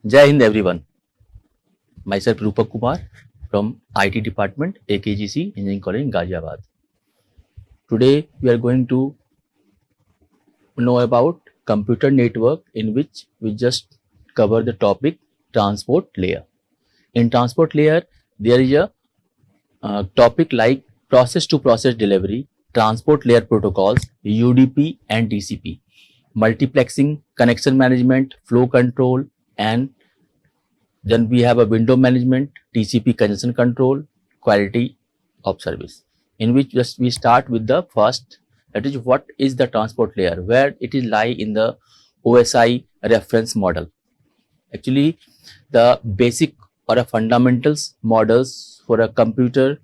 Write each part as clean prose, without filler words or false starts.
Jai Hind everyone. Myself Rupak Kumar from IT department AKGC Engineering College in Ghaziabad. Today we are going to know about computer network in which we just cover the topic transport layer. In transport layer there is a topic like process to process delivery, transport layer protocols, UDP and TCP, multiplexing, connection management, flow control, and then we have a window management, TCP congestion control, quality of service, in which just we start with the first, that is what is the transport layer, where it is lie in the OSI reference model. Actually, the basic or a fundamentals models for a computer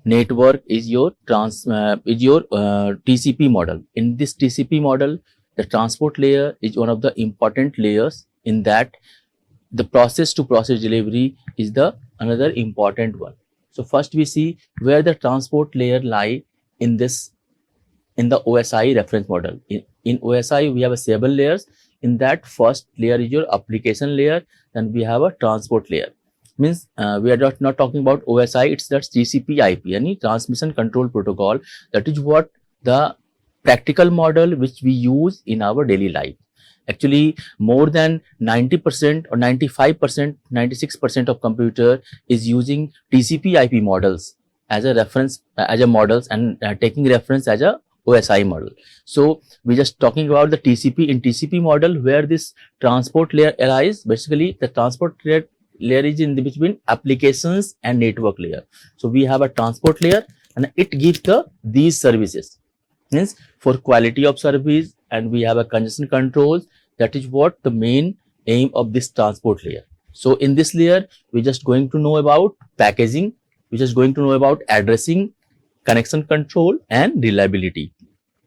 network is your TCP model. In this TCP model, the transport layer is one of the important layers. In that, the process to process delivery is the another important one. So first we see where the transport layer lie in this, in the OSI reference model. In OSI we have a several layers. In that, first layer is your application layer, then we have a transport layer. Means we are not talking about OSI, it's that TCP IP, any transmission control protocol. That is what the practical model which we use in our daily life. Actually, more than 90% or 95%, 96% of computer is using TCP IP models as a reference, as a models, and taking reference as a OSI model. So we just talking about the TCP. In TCP model, where this transport layer arises, basically the transport layer is in the between applications and network layer. So we have a transport layer and it gives these services, means for quality of service, and we have a congestion controls. That is what the main aim of this transport layer. So in this layer we're just going to know about packaging, we're just going to know about addressing, connection control and reliability.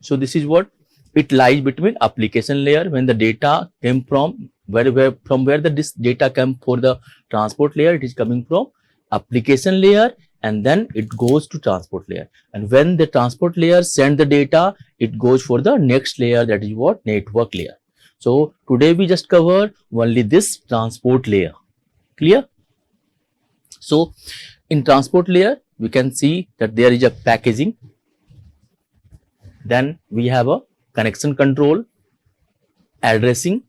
So this is what it lies between application layer, when the data came from where this data came for the transport layer, it is coming from application layer, and then it goes to transport layer. And when the transport layer send the data, it goes for the next layer, that is what network layer. So today we just cover only this transport layer. Clear? So in transport layer we can see that there is a packaging, then we have a connection control, addressing,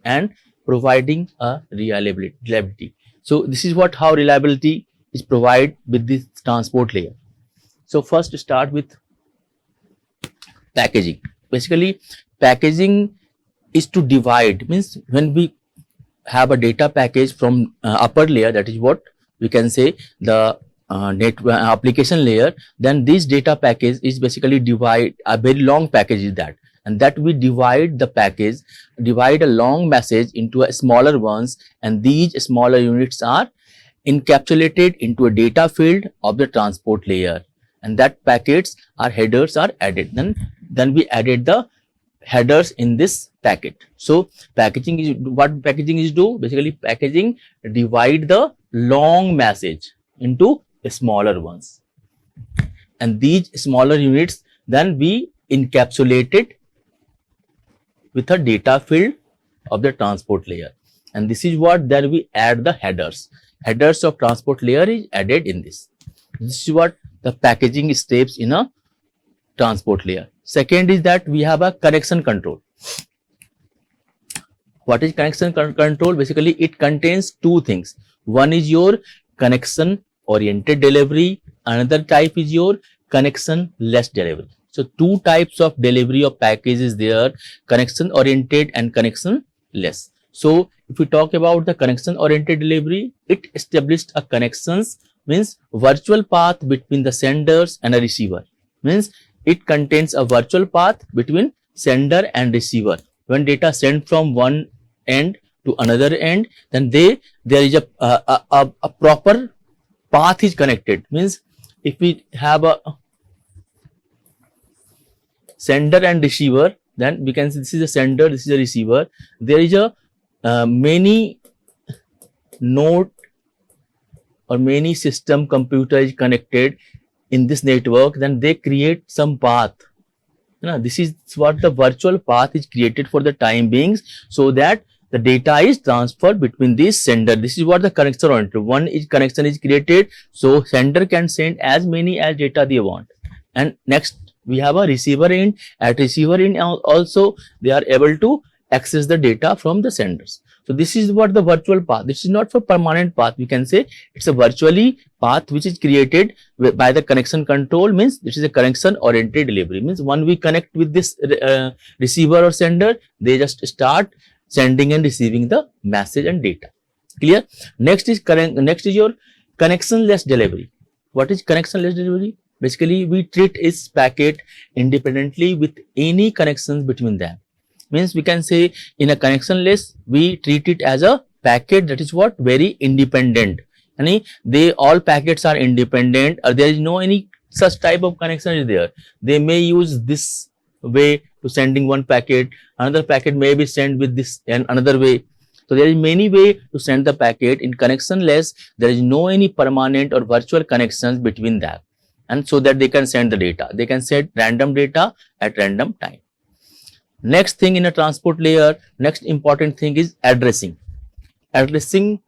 and providing a reliability. So this is what how reliability is provided with this transport layer. So first start with packaging. Basically, packaging is to divide, means when we have a data package from upper layer, that is what we can say the application layer, then this data package is basically divide a very long package is that, and that we divide the package, divide a long message into a smaller ones, and these smaller units are encapsulated into a data field of the transport layer, and that packets or headers are added. Then we added the headers in this packet. So packaging is what packaging is do, basically packaging divide the long message into smaller ones, and these smaller units then we encapsulated with a data field of the transport layer, and this is what then we add the headers of transport layer is added in this. This is what the packaging steps in a transport layer. Second is that we have a connection control. What is connection control? Basically it contains two things. One is your connection oriented delivery, another type is your connection less delivery. So two types of delivery of packages there, connection oriented and connection less. So if we talk about the connection oriented delivery, it established a connections, means virtual path between the senders and a receiver, means it contains a virtual path between sender and receiver. When data sent from one end to another end, then there is a proper path is connected. Means if we have a sender and receiver, then we can see this is a sender, this is a receiver. There is a many node or many system computer is connected in this network, then they create some path. This is what the virtual path is created for the time beings, so that the data is transferred between this sender. This is what the connection oriented. One is connection is created, so sender can send as many as data they want. And next we have a receiver end. At receiver end also they are able to access the data from the senders. So this is what the virtual path. This is not for permanent path. We can say it's a virtually path which is created by the connection control. Means this is a connection oriented delivery. Means when we connect with this receiver or sender, they just start sending and receiving the message and data. Clear? Next is your connectionless delivery. What is connectionless delivery? Basically, we treat its packet independently with any connections between them. Means we can say in a connectionless, we treat it as a packet that is what very independent. And they all packets are independent, or there is no any such type of connection is there. They may use this way to sending one packet, another packet may be sent with this and another way. So there is many way to send the packet. In connectionless, there is no any permanent or virtual connections between them, and so that they can send the data. They can send random data at random time. Next thing in a transport layer, next important thing is addressing. Addressing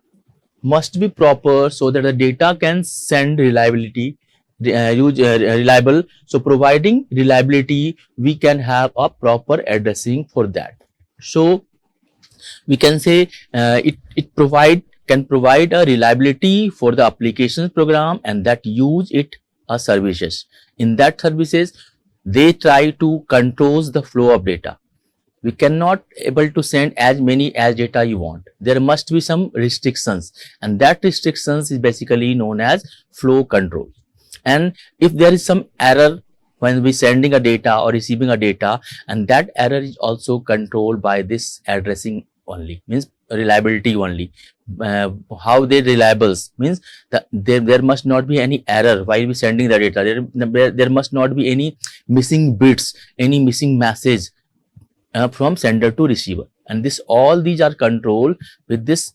must be proper so that the data can send reliability, reliable. So providing reliability, we can have a proper addressing for that. So we can say it can provide a reliability for the applications program and that use it as services. In that services, they try to control the flow of data. We cannot able to send as many as data you want. There must be some restrictions, and that restrictions is basically known as flow control. And if there is some error when we sending a data or receiving a data, and that error is also controlled by this addressing only, means reliability only. How they reliables means that there must not be any error while we sending the data. There must not be any missing bits, any missing message from sender to receiver, and all these are controlled with this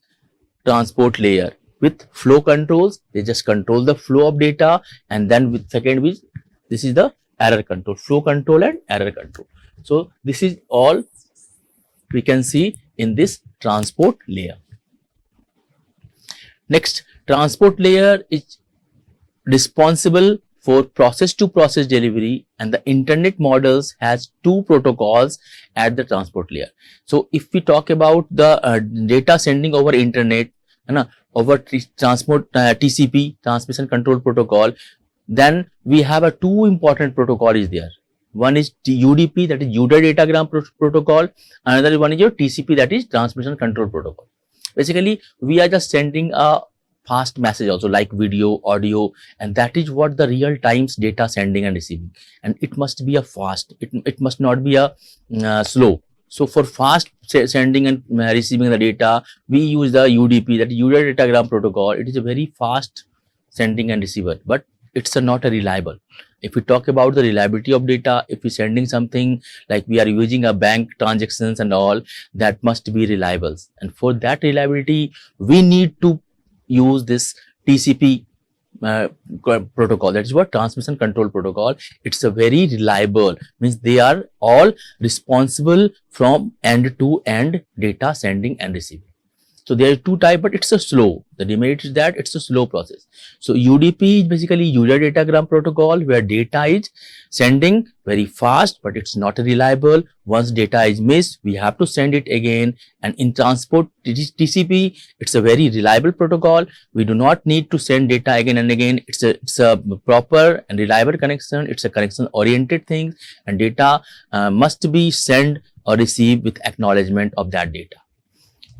transport layer. With flow controls, they just control the flow of data, and then with second which this is the error control, flow control and error control. So this is all we can see in this transport layer. Next, transport layer is responsible for process to process delivery, and the internet models has two protocols at the transport layer. So if we talk about the data sending over internet and over transport TCP, transmission control protocol, then we have a two important protocol is there. One is UDP, that is user datagram protocol. Another one is your TCP, that is transmission control protocol. Basically, we are just sending a fast message also like video, audio, and that is what the real times data sending and receiving, and it must be a fast. It must not be a slow. So for fast sending and receiving the data, we use the UDP, that is user datagram protocol. It is a very fast sending and receiver, but it's not a reliable. If we talk about the reliability of data, if we're sending something like we are using a bank transactions and all, that must be reliable. And for that reliability, we need to use this TCP protocol. That is what transmission control protocol. It's a very reliable, means they are all responsible from end to end data sending and receiving. So there are two types, but it's a slow. The demerit is that it's a slow process. So UDP is basically user datagram protocol, where data is sending very fast, but it's not reliable. Once data is missed, we have to send it again. And in transport TCP, it's a very reliable protocol. We do not need to send data again and again. It's a proper and reliable connection. It's a connection oriented thing, and data must be sent or received with acknowledgement of that data.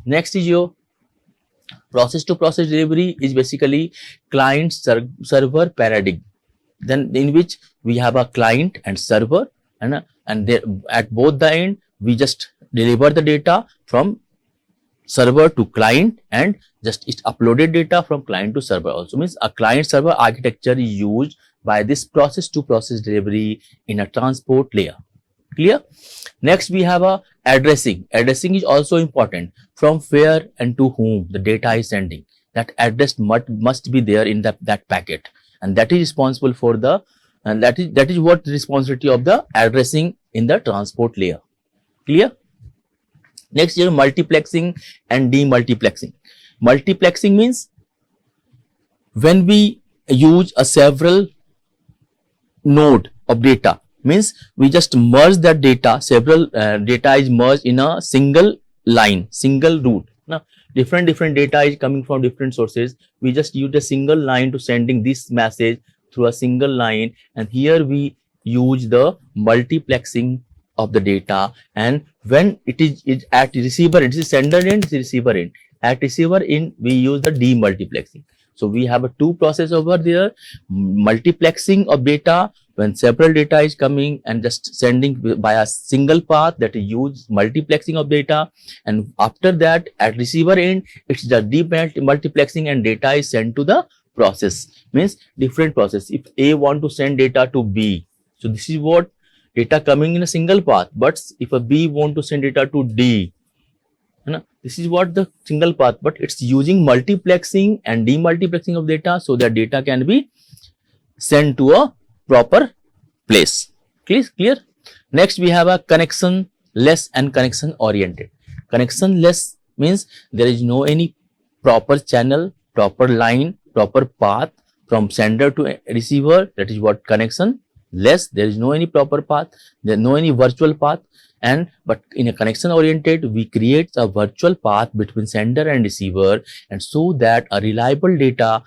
Next is your process to process delivery, is basically client server paradigm. Then in which we have a client and server, and at both the end we just deliver the data from server to client, and just it's uploaded data from client to server also. Means a client server architecture is used by this process to process delivery in a transport layer. Clear? Next we have a addressing. Addressing is also important. From where and to whom the data is sending, that address must be there in that packet, and that is responsible for the, and that is what the responsibility of the addressing in the transport layer. Clear? Next is multiplexing and demultiplexing. Multiplexing means when we use a several node of data, means we just merge that data, several data is merged in a single line, single route. Now different data is coming from different sources. We just use a single line to sending this message through a single line, and here we use the multiplexing of the data. And when it is at receiver end, it is sender end, it is receiver end. At receiver end, we use the demultiplexing. So we have a two process over there, multiplexing of data when several data is coming and just sending by a single path, that is use multiplexing of data. And after that, at receiver end, it's the demultiplexing and data is sent to the process, means different process. If A want to send data to B, so this is what data coming in a single path. But if a B want to send data to D, this is what the single path, but it's using multiplexing and demultiplexing of data so that data can be sent to a proper place. Clear? Next, we have a connectionless and connection oriented. Connectionless means there is no any proper channel, proper line, proper path from sender to receiver. That is what connectionless. There is no any proper path, there is no any virtual path. But in a connection oriented, we create a virtual path between sender and receiver, and so that a reliable data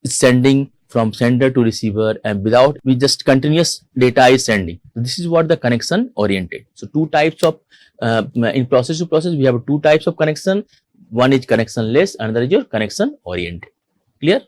is sending from sender to receiver, and without we just continuous data is sending. This is what the connection oriented. So two types of in process to process, we have two types of connection. One is connectionless, another is your connection oriented. Clear?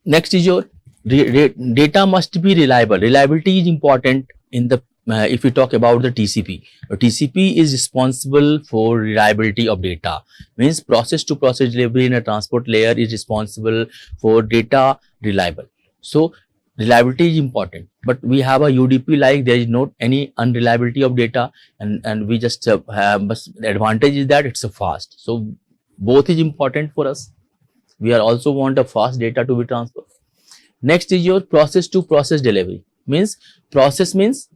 Next is your data must be reliable. Reliability is important in the if we talk about the TCP. TCP is responsible for reliability of data, means process to process delivery in a transport layer is responsible for data reliable. So reliability is important, but we have a UDP, like there is not any unreliability of data, and we just have the advantage is that it's a fast. So both is important for us. We are also want a fast data to be transferred. Next is your process to process delivery, means process means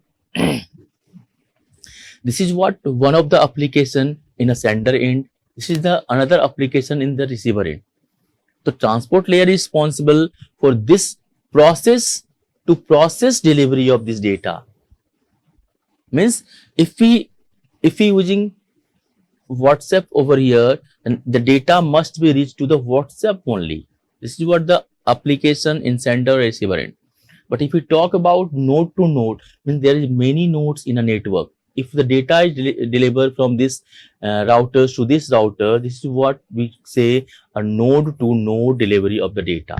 this is what one of the application in a sender end, this is the another application in the receiver end. The transport layer is responsible for this process to process delivery of this data. Means if we using WhatsApp over here, then the data must be reached to the WhatsApp only. This is what the application in sender receiver end. But if we talk about node to node, means there is many nodes in a network. If the data is delivered from this routers to this router, this is what we say a node to node delivery of the data,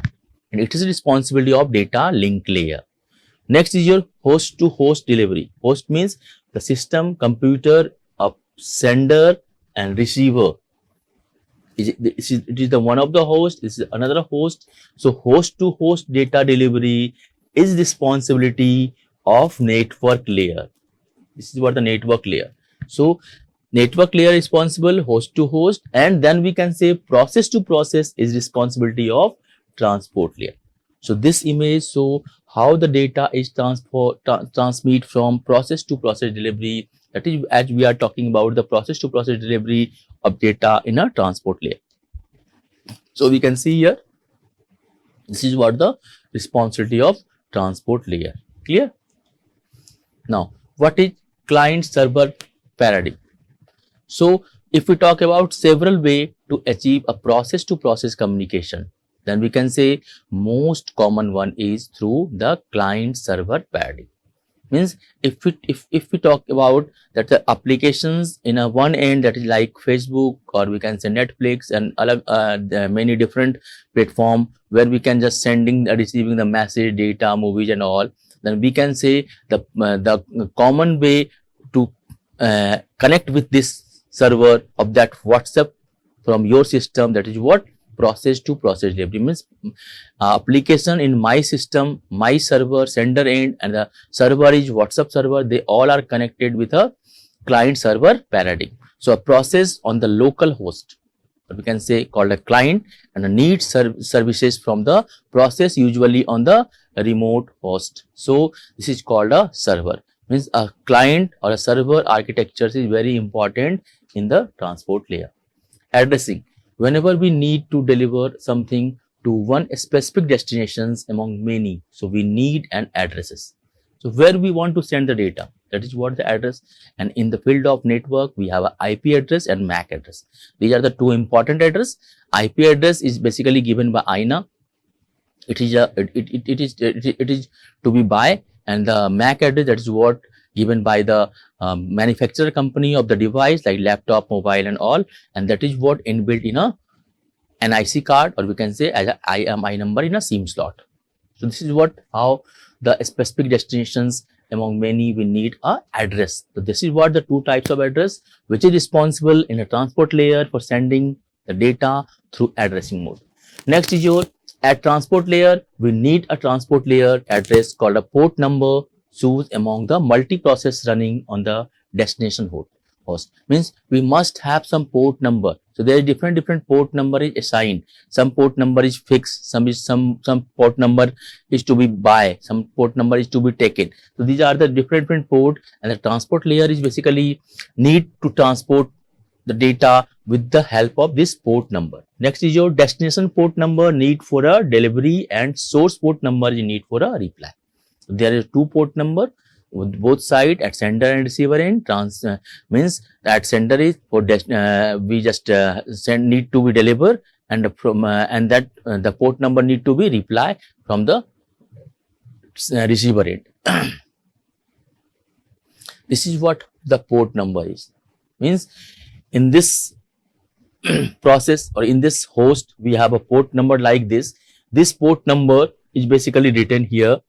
and it is responsibility of data link layer. Next is your host to host delivery. Host means the system, computer of sender and receiver. It is the one of the host, this is another host. So host to host data delivery is responsibility of network layer. This is what the network layer. So network layer responsible, host to host, and then we can say process to process is responsibility of transport layer. So this image show how the data is transmit from process to process delivery. That is, as we are talking about the process to process delivery of data in a transport layer. So we can see here, this is what the responsibility of transport layer. Clear? Now, what is client server paradigm? So if we talk about several ways to achieve a process to process communication, then we can say most common one is through the client server paradigm. Means if we talk about that the applications in a one end, that is like Facebook, or we can say Netflix, and many different platform where we can just sending receiving the message, data, movies and all, then we can say the common way to connect with this server of that WhatsApp from your system, that is what process to process delivery. Means application in my system, my server, sender end, and the server is WhatsApp server, they all are connected with a client server paradigm. So a process on the local host, we can say called a client, and a needs services from the process usually on the remote host. So this is called a server. Means a client or a server architecture is very important in the transport layer. Addressing, whenever we need to deliver something to one specific destinations among many, so we need an addresses. So where we want to send the data, that is what the address. And in the field of network, we have a IP address and MAC address. These are the two important address. IP address is basically given by INA. It is to be by, and the MAC address, that is what given by the manufacturer company of the device, like laptop, mobile and all, and that is what inbuilt in a NIC card, or we can say as a IMI number in a SIM slot. So this is what how the specific destinations among many we need a address. So this is what the two types of address which is responsible in a transport layer for sending the data through addressing mode. Next is your at transport layer, we need a transport layer address called a port number choose among the multi-process running on the destination host. Means we must have some port number. So there is different port number is assigned. Some port number is fixed. Some port number is to be by. Some port number is to be taken. So these are the different port, and the transport layer is basically need to transport the data with the help of this port number. Next is your destination port number need for a delivery, and source port number is need for a reply. So there is two port number with both side at sender and receiver end. Means that sender is for we just send need to be deliver, and from and that the port number need to be reply from the receiver end. This is what the port number is. Means in this process or in this host, we have a port number like this. This port number is basically written here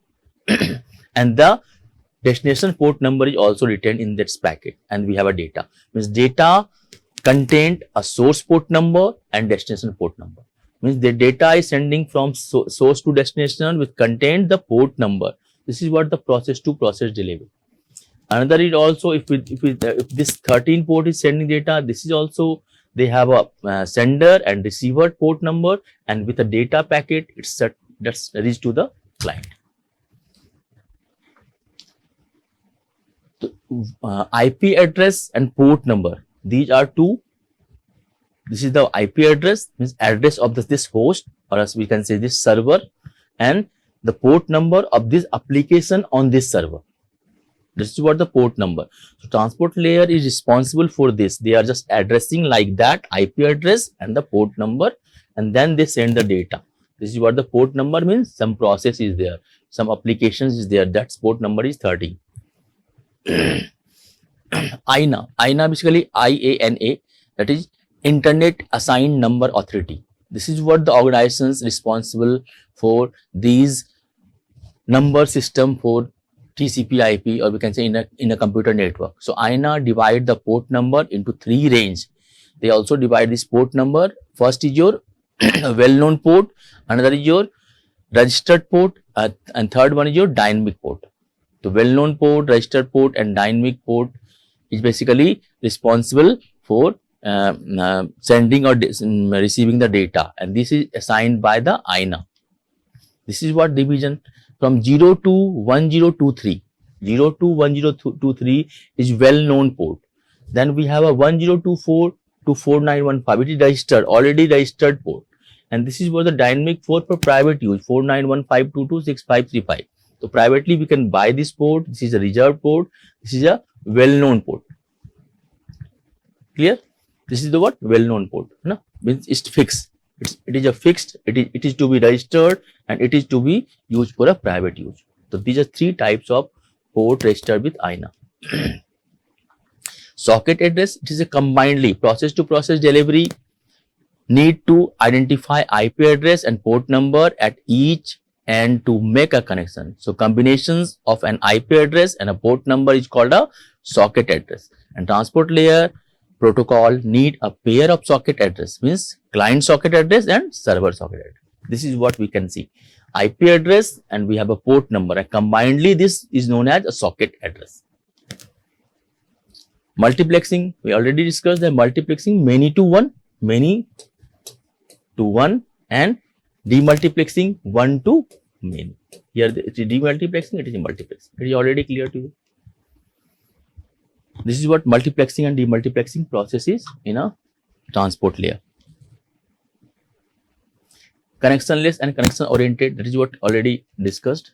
and the destination port number is also written in this packet, and we have a data. Means data contained a source port number and destination port number. Means the data is sending from source to destination which contained the port number. This is what the process to process delivery. Another is also if this 13 port is sending data, this is also they have a sender and receiver port number, and with a data packet it's set that's reached to the client. IP address and port number, these are two. This is the IP address, means address of this host, or as we can say this server, and the port number of this application on this server. This is what the port number. So transport layer is responsible for this. They are just addressing like that IP address and the port number, and then they send the data. This is what the port number means. Some process is there, some applications is there. That port number is 30. INA basically IANA, that is Internet Assigned Number Authority. This is what the organizations responsible for these number system for TCP IP, or we can say in a computer network. So INA divide the port number into three range. They also divide this port number. First is your well-known port, another is your registered port, and third one is your dynamic port. The well-known port, registered port and dynamic port is basically responsible for sending or receiving the data, and this is assigned by the INA. This is what division from 0 to 1023. 0 to 1023 is well-known port. Then we have a 1024 to 4915. It is registered, already registered port. And this is for the dynamic port for private use, 4915226535. So privately we can buy this port. This is a reserved port. This is a well-known port. Clear? This is the what? Well-known port. No? Means it's fixed. It is a fixed. It is to be registered, and it is to be used for a private use. So these are three types of port registered with INA. Socket address, it is a combinedly process to process delivery need to identify IP address and port number at each end to make a connection. So combinations of an IP address and a port number is called a socket address. And transport layer protocol need a pair of socket address, means client socket address and server socket address. This is what we can see. IP address and we have a port number, and combinedly this is known as a socket address. Multiplexing, we already discussed the multiplexing, many to one, and demultiplexing, one to many. Here it is demultiplexing, it is multiplexing. It is already clear to you. This is what multiplexing and demultiplexing process is in a transport layer. Connectionless and connection oriented, that is what already discussed.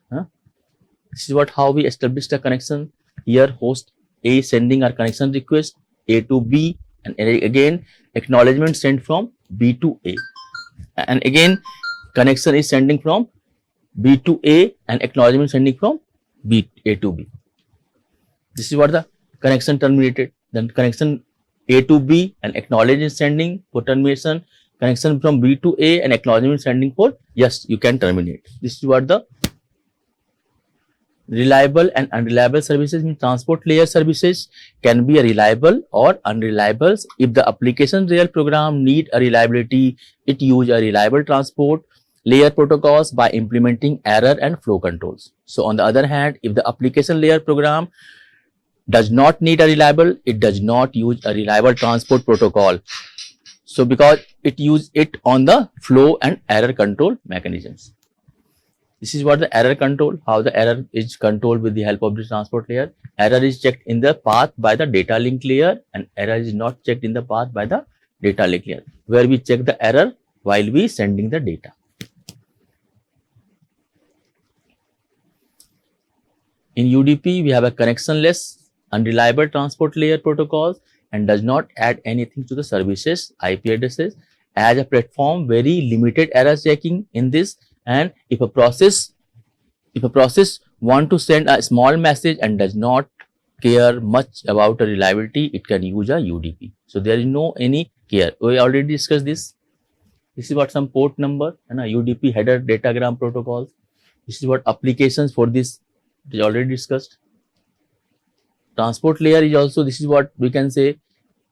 This is what how we established a connection. Here host A sending our connection request A to B, and again acknowledgement sent from B to A, and again connection is sending from B to A and acknowledgement sending from A to B. This is what the connection terminated. Then connection A to B and acknowledgement sending for termination. Connection from B to A and acknowledgement sending for yes, you can terminate. This is what the reliable and unreliable services mean. Transport layer services can be a reliable or unreliable. If the application layer program need a reliability, it use a reliable transport layer protocols by implementing error and flow controls. So on the other hand, if the application layer program does not need a reliable, it does not use a reliable transport protocol. So because it use it on the flow and error control mechanisms. This is what the error control, how the error is controlled with the help of the transport layer. Error is checked in the path by the data link layer, and error is not checked in the path by the data link layer, where we check the error while we sending the data. In UDP, we have a connectionless, unreliable transport layer protocols and does not add anything to the services IP addresses. As a platform, very limited error checking in this. And if a process want to send a small message and does not care much about a reliability, it can use a UDP. So there is no any care. We already discussed this. This is what some port number and a UDP header datagram protocols. This is what applications for this is already discussed. Transport layer is also, this is what we can say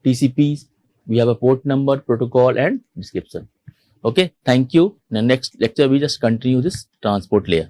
TCPs. We have a port number, protocol and description. Okay, thank you. In the next lecture, we just continue this transport layer.